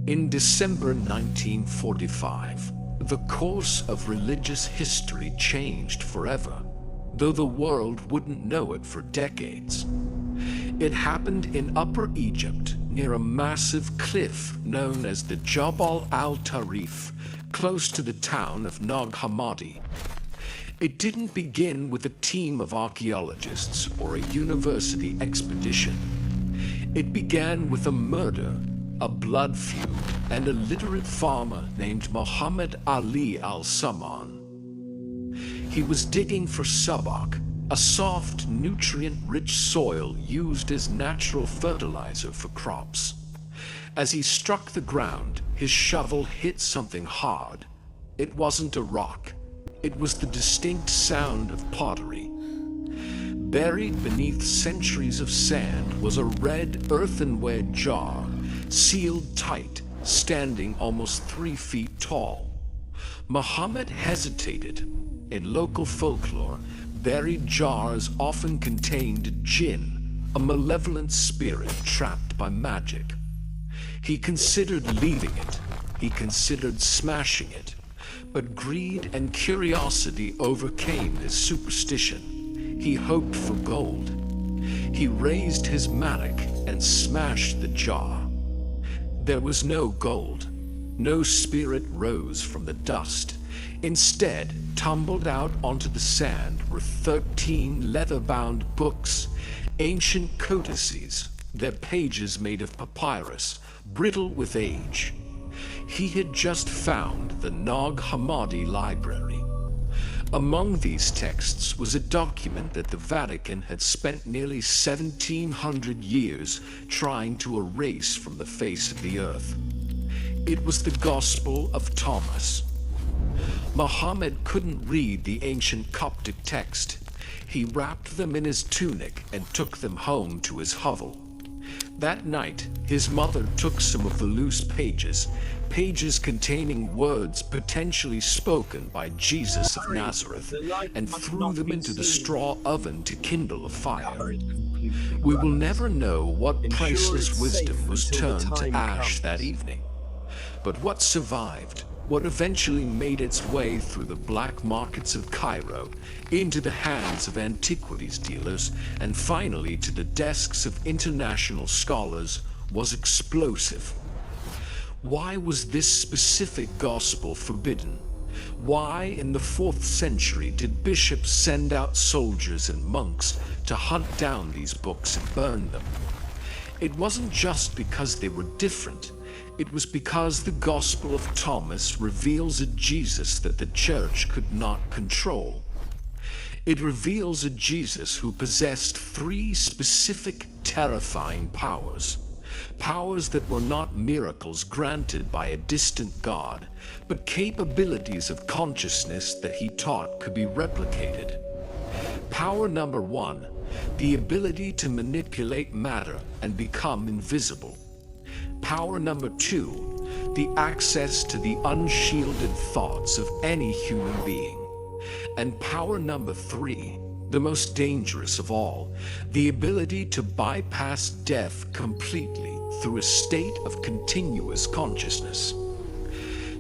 In December 1945, the course of religious history changed forever, though the world wouldn't know it for decades. It happened in Upper Egypt, near a massive cliff known as the Jabal al-Tarif, close to the town of Nag Hammadi. It didn't begin with a team of archaeologists or a university expedition. It began with a murder, a blood feud, and a literate farmer named Muhammad Ali al-Saman. He was digging for sabak, a soft, nutrient-rich soil used as natural fertilizer for crops. As he struck the ground, his shovel hit something hard. It wasn't a rock. It was the distinct sound of pottery. Buried beneath centuries of sand was a red earthenware jar, sealed tight, standing almost 3 feet tall. Muhammad hesitated. In local folklore, buried jars often contained jinn, a malevolent spirit trapped by magic. He considered leaving it. He considered smashing it. But greed and curiosity overcame his superstition. He hoped for gold. He raised his mattock and smashed the jar. There was no gold. No spirit rose from the dust. Instead, tumbled out onto the sand were 13 leather-bound books, ancient codices, their pages made of papyrus, brittle with age. He had just found the Nag Hammadi Library. Among these texts was a document that the Vatican had spent nearly 1,700 years trying to erase from the face of the earth. It was the Gospel of Thomas. Muhammad couldn't read the ancient Coptic text. He wrapped them in his tunic and took them home to his hovel. That night, his mother took some of the loose pages containing words potentially spoken by Jesus of Nazareth, and threw them into the straw oven to kindle a fire. We will never know what priceless wisdom was turned to ash that evening. But what survived, what eventually made its way through the black markets of Cairo, into the hands of antiquities dealers, and finally to the desks of international scholars, was explosive. Why was this specific gospel forbidden? Why, in the 4th century, did bishops send out soldiers and monks to hunt down these books and burn them? It wasn't just because they were different. It was because the Gospel of Thomas reveals a Jesus that the church could not control. It reveals a Jesus who possessed 3 specific, terrifying powers. Powers that were not miracles granted by a distant God, but capabilities of consciousness that he taught could be replicated. Power number 1, the ability to manipulate matter and become invisible. Power number 2, the access to the unshielded thoughts of any human being. And power number 3, the most dangerous of all, the ability to bypass death completely through a state of continuous consciousness.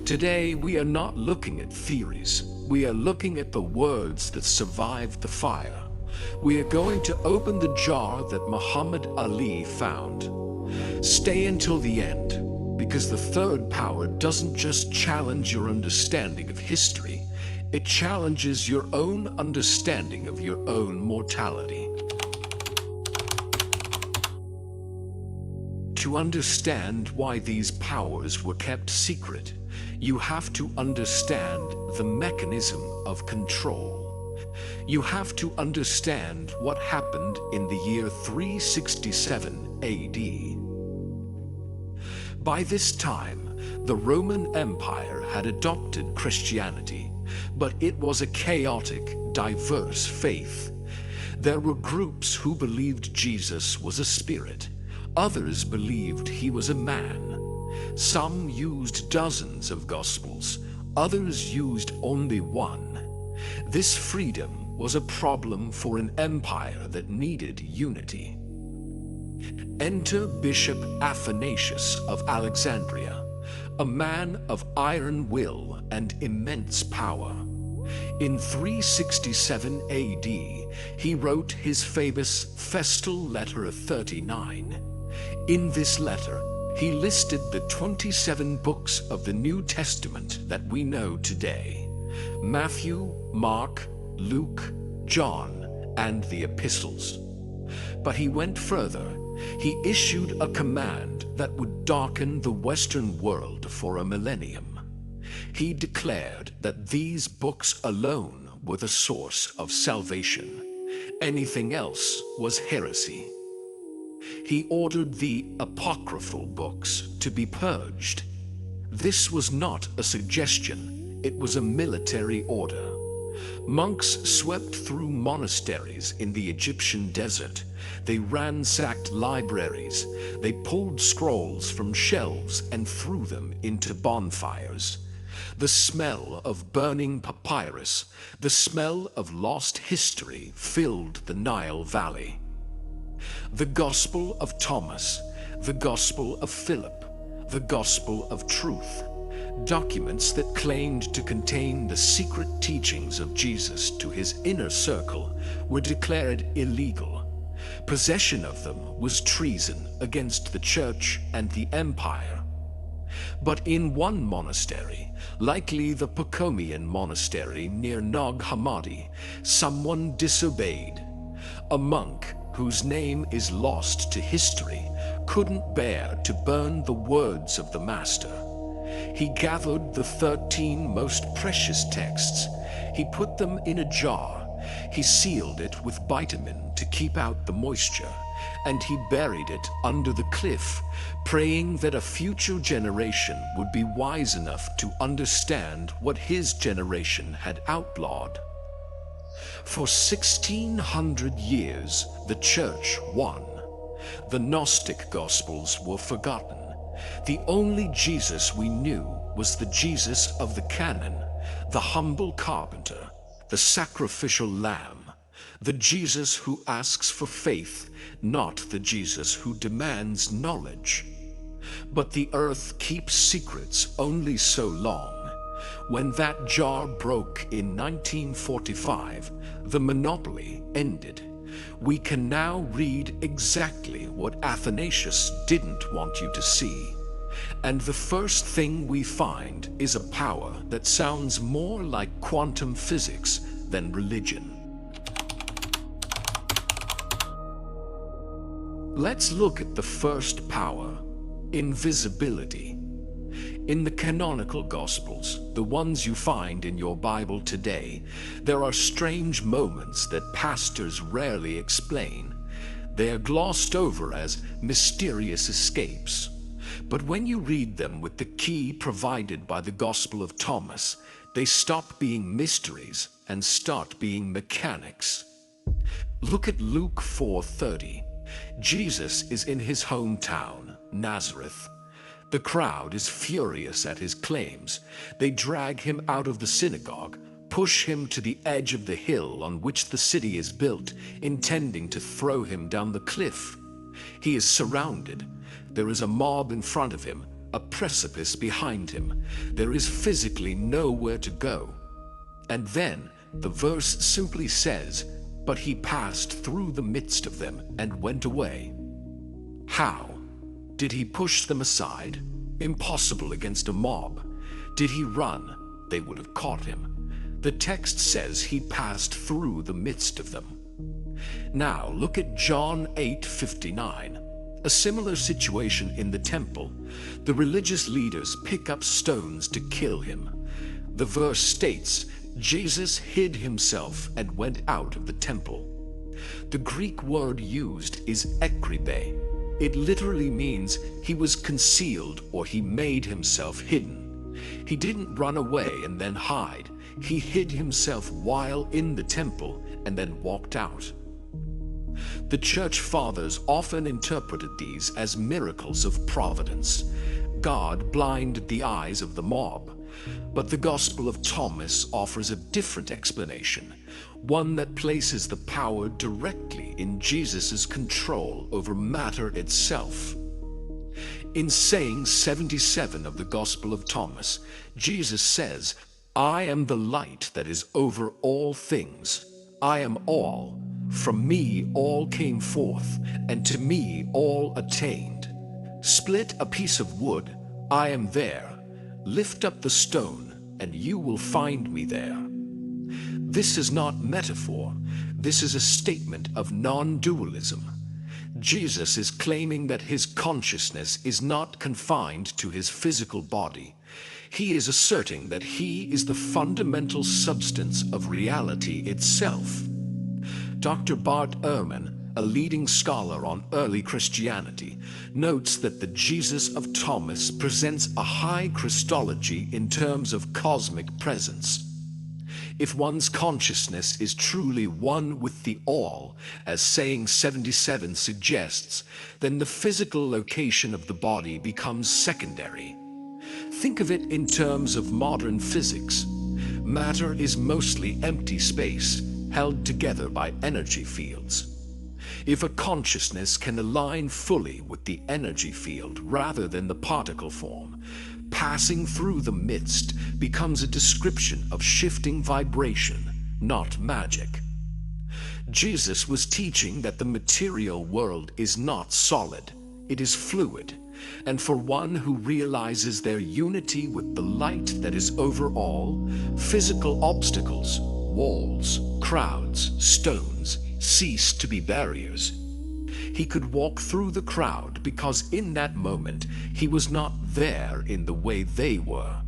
Today, we are not looking at theories. We are looking at the words that survived the fire. We are going to open the jar that Muhammad Ali found. Stay until the end, because the third power doesn't just challenge your understanding of history, it challenges your own understanding of your own mortality. To understand why these powers were kept secret, you have to understand the mechanism of control. You have to understand what happened in the year 367 AD. By this time, the Roman Empire had adopted Christianity, but it was a chaotic, diverse faith. There were groups who believed Jesus was a spirit. Others believed he was a man. Some used dozens of gospels. Others used only one. This freedom was a problem for an empire that needed unity. Enter Bishop Athanasius of Alexandria, a man of iron will and immense power. In 367 AD, he wrote his famous Festal Letter of 39. In this letter, he listed the 27 books of the New Testament that we know today: Matthew, Mark, Luke, John, and the epistles. But he went further. He issued a command that would darken the Western world for a millennium. He declared that these books alone were the source of salvation. Anything else was heresy. He ordered the apocryphal books to be purged. This was not a suggestion, it was a military order. Monks swept through monasteries in the Egyptian desert. They ransacked libraries. They pulled scrolls from shelves and threw them into bonfires. The smell of burning papyrus, the smell of lost history filled the Nile Valley. The Gospel of Thomas, the Gospel of Philip, the Gospel of Truth, documents that claimed to contain the secret teachings of Jesus to his inner circle, were declared illegal. Possession of them was treason against the Church and the Empire. But in one monastery, likely the Pacomian monastery near Nag Hammadi, someone disobeyed. A monk, whose name is lost to history, couldn't bear to burn the words of the Master. He gathered the 13 most precious texts. He put them in a jar. He sealed it with bitumen to keep out the moisture, and he buried it under the cliff, praying that a future generation would be wise enough to understand what his generation had outlawed. For 1600 years, the Church won. The Gnostic Gospels were forgotten. The only Jesus we knew was the Jesus of the canon, the humble carpenter, the sacrificial lamb, the Jesus who asks for faith, not the Jesus who demands knowledge. But the earth keeps secrets only so long. When that jar broke in 1945, the monopoly ended. We can now read exactly what Athanasius didn't want you to see. And the first thing we find is a power that sounds more like quantum physics than religion. Let's look at the first power, invisibility. In the canonical Gospels, the ones you find in your Bible today, there are strange moments that pastors rarely explain. They are glossed over as mysterious escapes. But when you read them with the key provided by the Gospel of Thomas, they stop being mysteries and start being mechanics. Look at Luke 4:30. Jesus is in his hometown, Nazareth. The crowd is furious at his claims. They drag him out of the synagogue, push him to the edge of the hill on which the city is built, intending to throw him down the cliff. He is surrounded. There is a mob in front of him, a precipice behind him. There is physically nowhere to go. And then the verse simply says, "But he passed through the midst of them and went away." How? Did he push them aside? Impossible against a mob. Did he run? They would have caught him. The text says he passed through the midst of them. Now look at John 8:59. A similar situation in the temple. The religious leaders pick up stones to kill him. The verse states, Jesus hid himself and went out of the temple. The Greek word used is ekribe. It literally means he was concealed or he made himself hidden. He didn't run away and then hide. He hid himself while in the temple and then walked out. The Church Fathers often interpreted these as miracles of providence. God blinded the eyes of the mob. But the Gospel of Thomas offers a different explanation, one that places the power directly in Jesus' control over matter itself. In saying 77 of the Gospel of Thomas, Jesus says, "I am the light that is over all things. I am all. From me all came forth, and to me all attained. Split a piece of wood, I am there. Lift up the stone, and you will find me there." This is not metaphor. This is a statement of non-dualism. Jesus is claiming that his consciousness is not confined to his physical body. He is asserting that he is the fundamental substance of reality itself. Dr. Bart Ehrman, a leading scholar on early Christianity, notes that the Jesus of Thomas presents a high Christology in terms of cosmic presence. If one's consciousness is truly one with the all, as saying 77 suggests, then the physical location of the body becomes secondary. Think of it in terms of modern physics. Matter is mostly empty space, held together by energy fields. If a consciousness can align fully with the energy field rather than the particle form, passing through the midst becomes a description of shifting vibration, not magic. Jesus was teaching that the material world is not solid, it is fluid, and for one who realizes their unity with the light that is over all, physical obstacles, walls, crowds, stones, cease to be barriers. He could walk through the crowd because in that moment he was not there in the way they were.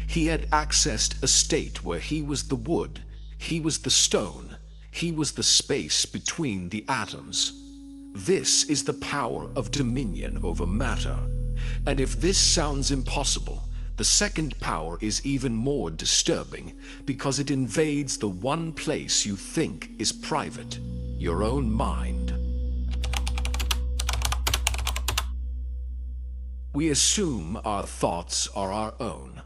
He had accessed a state where he was the wood, he was the stone, he was the space between the atoms. This is the power of dominion over matter. And if this sounds impossible, the second power is even more disturbing because it invades the one place you think is private, your own mind. We assume our thoughts are our own.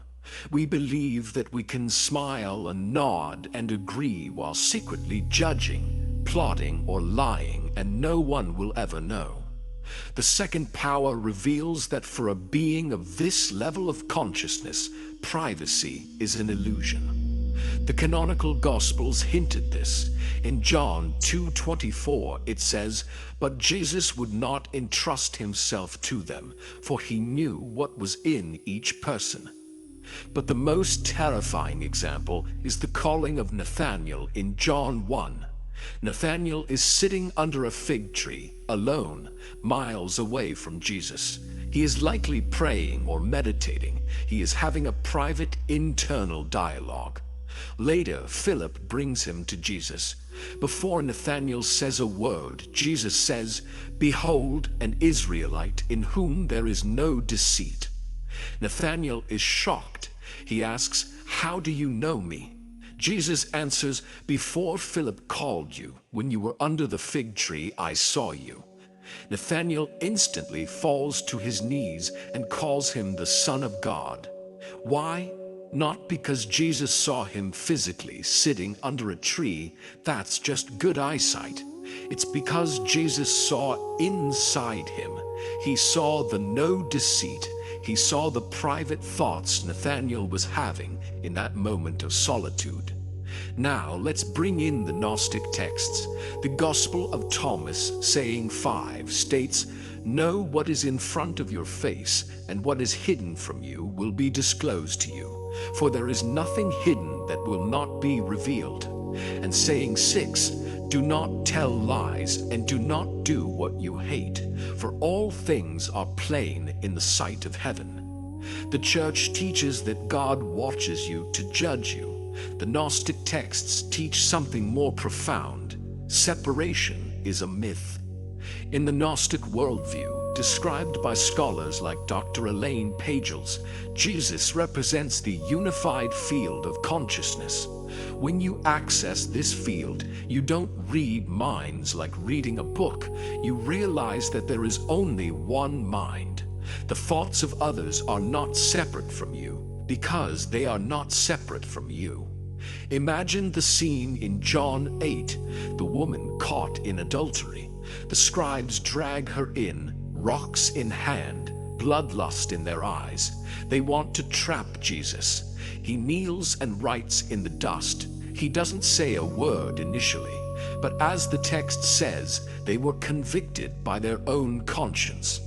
We believe that we can smile and nod and agree while secretly judging, plotting, or lying, and no one will ever know. The second power reveals that for a being of this level of consciousness, privacy is an illusion. The canonical Gospels hinted this. In John 2:24 it says, "But Jesus would not entrust himself to them, for he knew what was in each person." But the most terrifying example is the calling of Nathanael in John 1. Nathanael is sitting under a fig tree, alone, miles away from Jesus. He is likely praying or meditating. He is having a private internal dialogue. Later, Philip brings him to Jesus. Before Nathanael says a word, Jesus says, "Behold, an Israelite in whom there is no deceit." Nathanael is shocked. He asks, "How do you know me?" Jesus answers, "Before Philip called you, when you were under the fig tree, I saw you." Nathanael instantly falls to his knees and calls him the Son of God. Why? Not because Jesus saw him physically sitting under a tree. That's just good eyesight. It's because Jesus saw inside him. He saw the no deceit. He saw the private thoughts Nathanael was having in that moment of solitude. Now let's bring in the Gnostic texts. The Gospel of Thomas, saying 5, states, "Know what is in front of your face, and what is hidden from you will be disclosed to you. For there is nothing hidden that will not be revealed." And saying 6, "Do not tell lies, and do not do what you hate, for all things are plain in the sight of heaven." The Church teaches that God watches you to judge you. The Gnostic texts teach something more profound. Separation is a myth. In the Gnostic worldview, described by scholars like Dr. Elaine Pagels, Jesus represents the unified field of consciousness. When you access this field, you don't read minds like reading a book. You realize that there is only one mind. The thoughts of others are not separate from you, because they are not separate from you. Imagine the scene in John 8, the woman caught in adultery. The scribes drag her in, rocks in hand, bloodlust in their eyes. They want to trap Jesus. He kneels and writes in the dust. He doesn't say a word initially, but as the text says, they were convicted by their own conscience.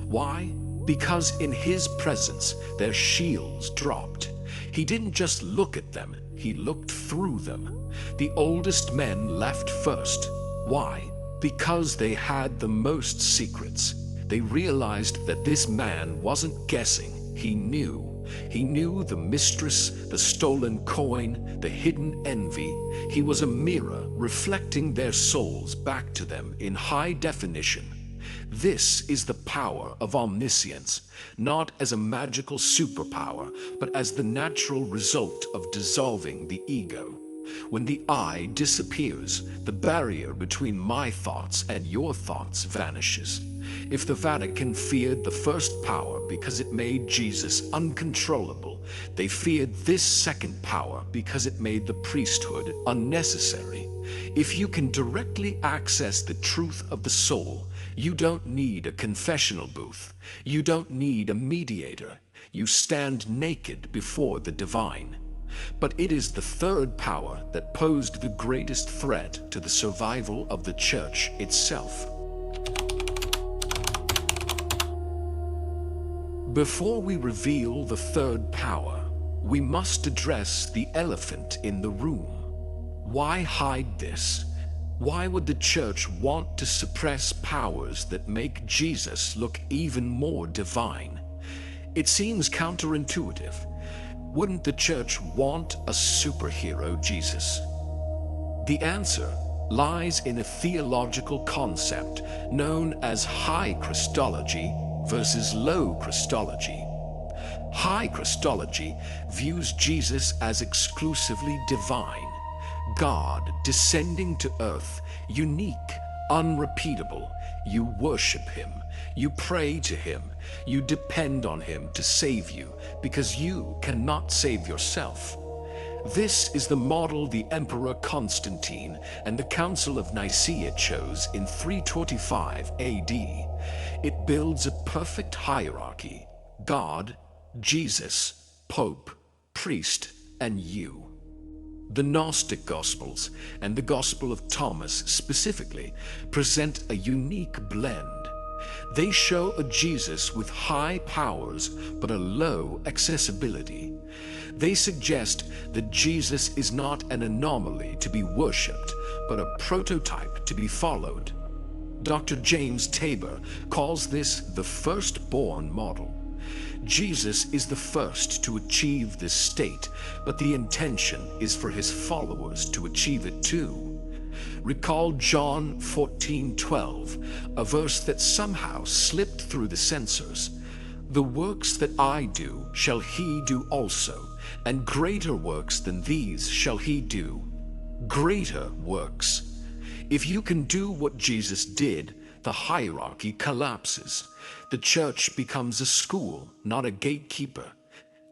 Why? Because in his presence, their shields dropped. He didn't just look at them, he looked through them. The oldest men left first. Why? Because they had the most secrets. They realized that this man wasn't guessing, he knew. He knew the mistress, the stolen coin, the hidden envy. He was a mirror reflecting their souls back to them in high definition. This is the power of omniscience, not as a magical superpower, but as the natural result of dissolving the ego. When the I disappears, the barrier between my thoughts and your thoughts vanishes. If the Vatican feared the first power because it made Jesus uncontrollable, they feared this second power because it made the priesthood unnecessary. If you can directly access the truth of the soul, you don't need a confessional booth. You don't need a mediator. You stand naked before the divine. But it is the third power that posed the greatest threat to the survival of the Church itself. Before we reveal the third power, we must address the elephant in the room. Why hide this? Why would the Church want to suppress powers that make Jesus look even more divine? It seems counterintuitive. Wouldn't the Church want a superhero Jesus? The answer lies in a theological concept known as high Christology versus low Christology. High Christology views Jesus as exclusively divine, God descending to earth, unique, unrepeatable. You worship him, you pray to him, you depend on him to save you because you cannot save yourself. This is the model the Emperor Constantine and the Council of Nicaea chose in 325 AD. It builds a perfect hierarchy: God, Jesus, Pope, priest, and you. The Gnostic Gospels and the Gospel of Thomas specifically present a unique blend. They show a Jesus with high powers but a low accessibility. They suggest that Jesus is not an anomaly to be worshipped, but a prototype to be followed. Dr. James Tabor calls this the firstborn model. Jesus is the first to achieve this state, but the intention is for his followers to achieve it too. Recall John 14:12, a verse that somehow slipped through the censors. The works that I do shall he do also, and greater works than these shall he do. Greater works. If you can do what Jesus did, the hierarchy collapses. The Church becomes a school, not a gatekeeper.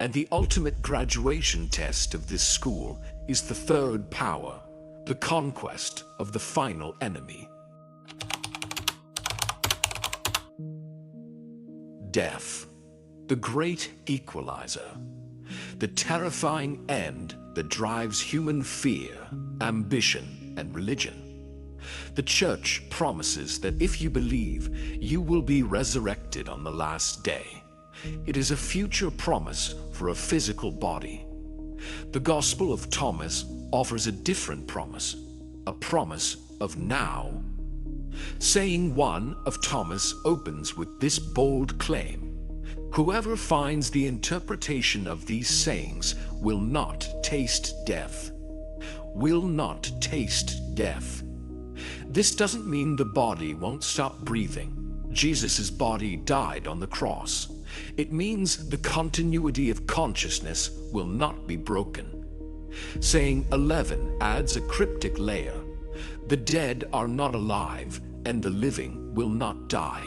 And the ultimate graduation test of this school is the third power, the conquest of the final enemy. Death, the great equalizer. The terrifying end that drives human fear, ambition, and religion. The Church promises that if you believe, you will be resurrected on the last day. It is a future promise for a physical body. The Gospel of Thomas offers a different promise, a promise of now. Saying 1 of Thomas opens with this bold claim: whoever finds the interpretation of these sayings will not taste death. Will not taste death. This doesn't mean the body won't stop breathing. Jesus' body died on the cross. It means the continuity of consciousness will not be broken. Saying 11 adds a cryptic layer. The dead are not alive, and the living will not die.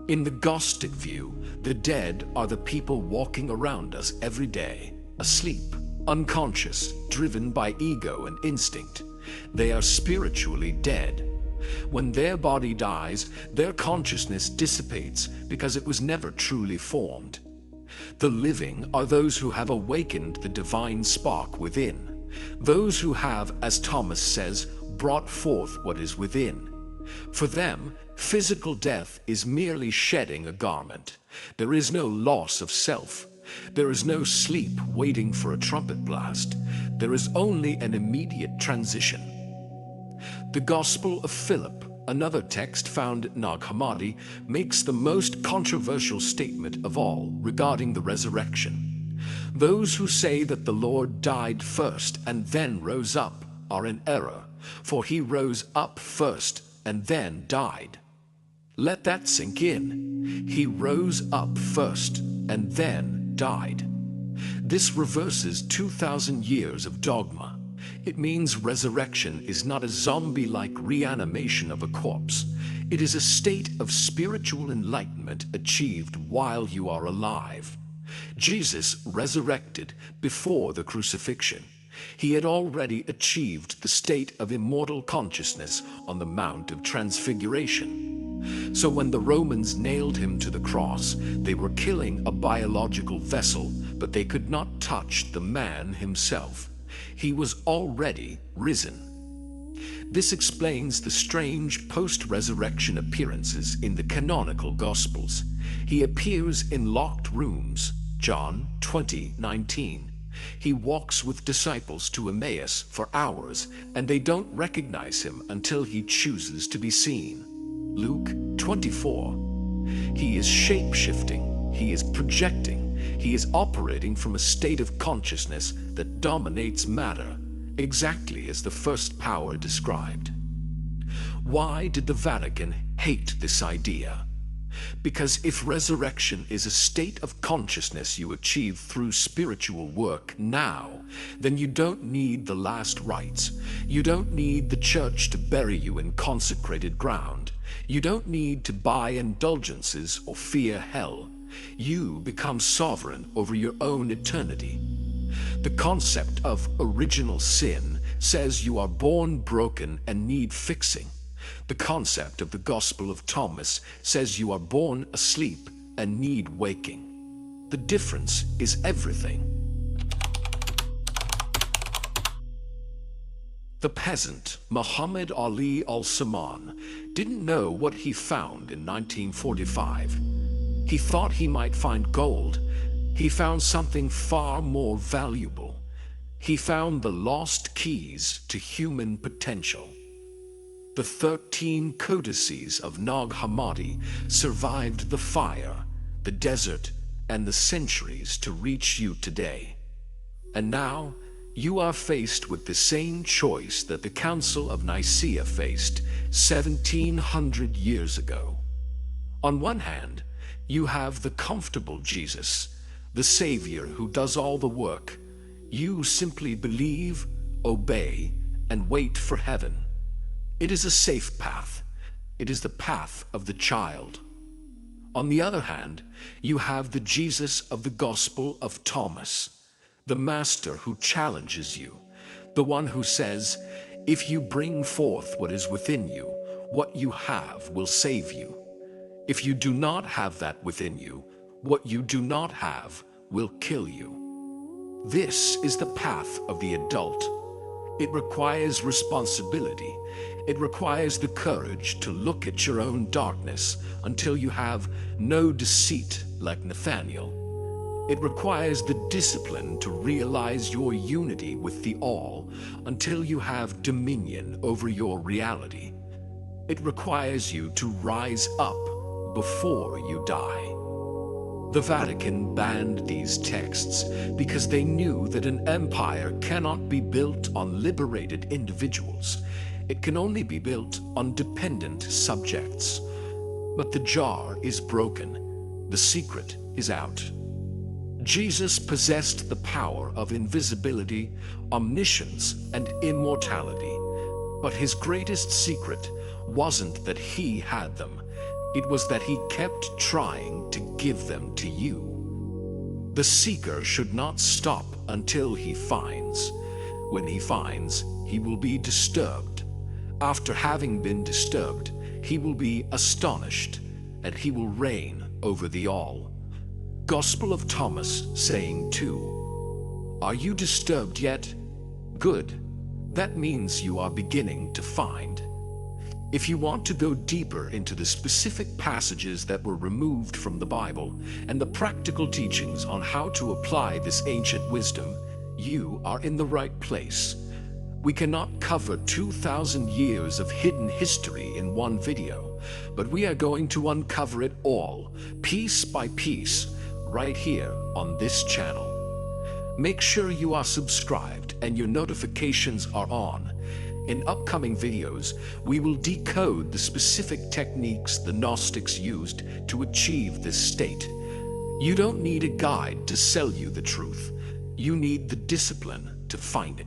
In the Gnostic view, the dead are the people walking around us every day, asleep, unconscious, driven by ego and instinct. They are spiritually dead. When their body dies, their consciousness dissipates because it was never truly formed. The living are those who have awakened the divine spark within, those who have, as Thomas says, brought forth what is within. For them, physical death is merely shedding a garment. There is no loss of self. There is no sleep waiting for a trumpet blast. There is only an immediate transition. The Gospel of Philip, another text found at Nag Hammadi, makes the most controversial statement of all regarding the resurrection. Those who say that the Lord died first and then rose up are in error, for he rose up first and then died. Let that sink in. He rose up first and then died. This reverses 2,000 years of dogma. It means resurrection is not a zombie-like reanimation of a corpse. It is a state of spiritual enlightenment achieved while you are alive. Jesus resurrected before the crucifixion. He had already achieved the state of immortal consciousness on the Mount of Transfiguration. So when the Romans nailed him to the cross, they were killing a biological vessel, but they could not touch the man himself. He was already risen. This explains the strange post-resurrection appearances in the canonical Gospels. He appears in locked rooms, John 20:19. He walks with disciples to Emmaus for hours, and they don't recognize him until he chooses to be seen. Luke 24. He is shape-shifting. He is projecting. He is operating from a state of consciousness that dominates matter, exactly as the first power described. Why did the Vatican hate this idea? Because if resurrection is a state of consciousness you achieve through spiritual work now, then you don't need the last rites. You don't need the church to bury you in consecrated ground. You don't need to buy indulgences or fear hell. You become sovereign over your own eternity. The concept of original sin says you are born broken and need fixing. The concept of the Gospel of Thomas says you are born asleep and need waking. The difference is everything. The peasant, Muhammad Ali al-Saman, didn't know what he found in 1945. He thought he might find gold. He found something far more valuable. He found the lost keys to human potential. The 13 codices of Nag Hammadi survived the fire, the desert, and the centuries to reach you today. And now, you are faced with the same choice that the Council of Nicaea faced 1700 years ago. On one hand, you have the comfortable Jesus, the Savior who does all the work. You simply believe, obey, and wait for heaven. It is a safe path. It is the path of the child. On the other hand, you have the Jesus of the Gospel of Thomas, the Master who challenges you, the one who says, if you bring forth what is within you, what you have will save you. If you do not have that within you, what you do not have will kill you. This is the path of the adult. It requires responsibility. It requires the courage to look at your own darkness until you have no deceit like Nathaniel. It requires the discipline to realize your unity with the all until you have dominion over your reality. It requires you to rise up before you die. The Vatican banned these texts because they knew that an empire cannot be built on liberated individuals. It can only be built on dependent subjects. But the jar is broken. The secret is out. Jesus possessed the power of invisibility, omniscience, and immortality. But his greatest secret wasn't that he had them. It was that he kept trying to give them to you. The seeker should not stop until he finds. When he finds, he will be disturbed. After having been disturbed, he will be astonished, and he will reign over the all. Gospel of Thomas, saying 2. Are you disturbed yet? Good. That means you are beginning to find. If you want to go deeper into the specific passages that were removed from the Bible and the practical teachings on how to apply this ancient wisdom, you are in the right place. We cannot cover 2,000 years of hidden history in one video, but we are going to uncover it all, piece by piece, right here on this channel. Make sure you are subscribed and your notifications are on. In upcoming videos, we will decode the specific techniques the Gnostics used to achieve this state. You don't need a guide to sell you the truth. You need the discipline to find it.